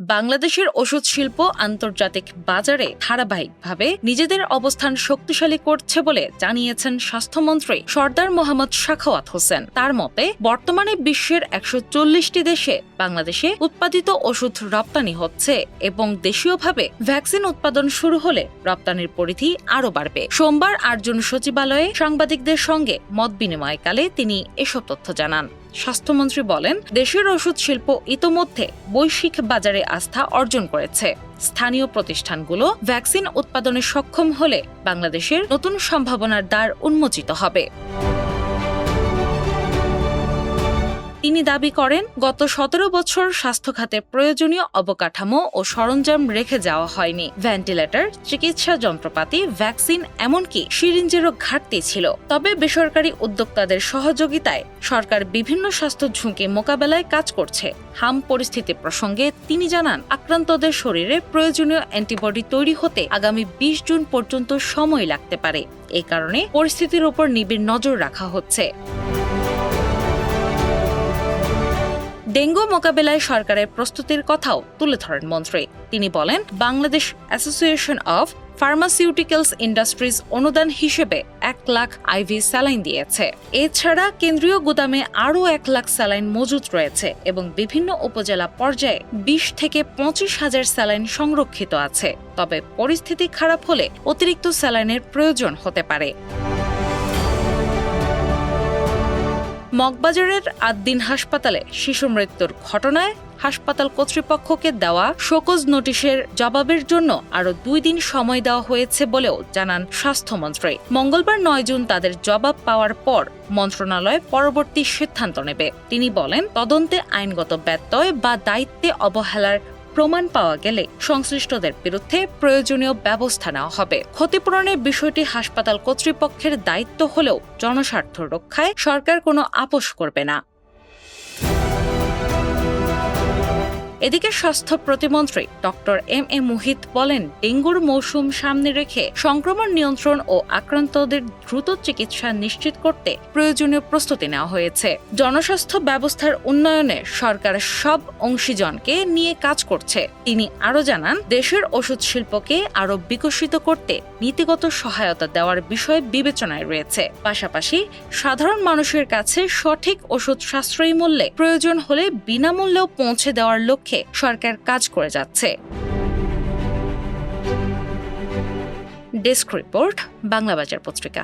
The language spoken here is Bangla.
বাংলাদেশের ওষুধ শিল্প আন্তর্জাতিক বাজারে ধারাবাহিকভাবে নিজেদের অবস্থান শক্তিশালী করছে বলে জানিয়েছেন স্বাস্থ্যমন্ত্রী সরদার মোহাম্মদ সাখাওয়াত হোসেন। তার মতে, বর্তমানে বিশ্বের ১৪০টি দেশে বাংলাদেশে উৎপাদিত ওষুধ রপ্তানি হচ্ছে এবং দেশীয়ভাবে ভ্যাকসিন উৎপাদন শুরু হলে রপ্তানির পরিধি আরও বাড়বে। সোমবার ৮ জুন সচিবালয়ে সাংবাদিকদের সঙ্গে মত বিনিময়কালে তিনি এসব তথ্য জানান। স্বাস্থ্যমন্ত্রী বলেন, দেশের ওষুধ শিল্প ইতোমধ্যে বৈশ্বিক বাজারে আস্থা অর্জন করেছে। স্থানীয় প্রতিষ্ঠানগুলো ভ্যাকসিন উৎপাদনে সক্ষম হলে বাংলাদেশের নতুন সম্ভাবনার দ্বার উন্মোচিত হবে। তিনি দাবি করেন, গত ১৭ বছর স্বাস্থ্য খাতে প্রয়োজনীয় অবকাঠামো ও সরঞ্জাম রেখে যাওয়া হয়নি। ভেন্টিলেটর, চিকিৎসা যন্ত্রপাতি, ভ্যাকসিন, এমনকি সিরিঞ্জেরও ঘাটতি ছিল। তবে বেসরকারি উদ্যোক্তাদের সহযোগিতায় সরকার বিভিন্ন স্বাস্থ্য ঝুঁকি মোকাবেলায় কাজ করছে। হাম পরিস্থিতি প্রসঙ্গে তিনি জানান, আক্রান্তদের শরীরে প্রয়োজনীয় অ্যান্টিবডি তৈরি হতে আগামী ২০ জুন পর্যন্ত সময় লাগতে পারে। এ কারণে পরিস্থিতির উপর নিবিড় নজর রাখা হচ্ছে। ডেঙ্গু মোকাবেলায় সরকারের প্রস্তুতির কথাও তুলে ধরেন মন্ত্রী। তিনি বলেন, Bangladesh association of pharmaceuticals industries অনুদান হিসেবে ১ লাখ আইভি স্যালাইন দিয়েছে। এছাড়া কেন্দ্রীয় গুদামে আরও ১ লাখ স্যালাইন মজুত রয়েছে এবং বিভিন্ন উপজেলা পর্যায়ে ২০ থেকে ২৫ হাজার স্যালাইন সংরক্ষিত আছে। তবে পরিস্থিতি খারাপ হলে অতিরিক্ত স্যালাইনের প্রয়োজন হতে পারে। মগবাজারের আদ্দিন হাসপাতালে শিশু মৃত্যুর ঘটনায় হাসপাতাল কর্তৃপক্ষকে দেওয়া শোকজ নোটিশের জবাবের জন্য আরও ২ দিন সময় দেওয়া হয়েছে বলেও জানান স্বাস্থ্যমন্ত্রী। মঙ্গলবার ৯ জুন তাদের জবাব পাওয়ার পর মন্ত্রণালয় পরবর্তী সিদ্ধান্ত নেবে। তিনি বলেন, তদন্তে আইনগত ব্যত্যয় বা দায়িত্বে অবহেলার প্রমাণ পাওয়া গেলে সংশ্লিষ্টদের বিরুদ্ধে প্রয়োজনীয় ব্যবস্থা নেওয়া হবে। ক্ষতিপূরণের বিষয়টি হাসপাতাল কর্তৃপক্ষের দায়িত্ব হলেও জনস্বার্থ রক্ষায় সরকার কোনো আপোস করবে না। এদিকে স্বাস্থ্য প্রতিমন্ত্রী ডক্টর এম এ মুহিত বলেন, ডেঙ্গুর মৌসুম সামনে রেখে সংক্রমণ নিয়ন্ত্রণ ও আক্রান্তদের দ্রুত চিকিৎসা নিশ্চিত করতে প্রয়োজনীয় প্রস্তুতি নেওয়া হয়েছে। জনস্বাস্থ্য ব্যবস্থার উন্নয়নে সরকার সব অংশীজনকে নিয়ে কাজ করছে। তিনি আরও জানান, দেশের ওষুধ শিল্পকে আরও বিকশিত করতে নীতিগত সহায়তা দেওয়ার বিষয় বিবেচনায় রয়েছে। পাশাপাশি সাধারণ মানুষের কাছে সঠিক ওষুধ সাশ্রয়ী মূল্যে প্রয়োজন হলে বিনামূল্যেও পৌঁছে দেওয়ার লক্ষ্যে সরকার কাজ করে যাচ্ছে। ডেস্ক রিপোর্ট, বাংলাবাজার পত্রিকা।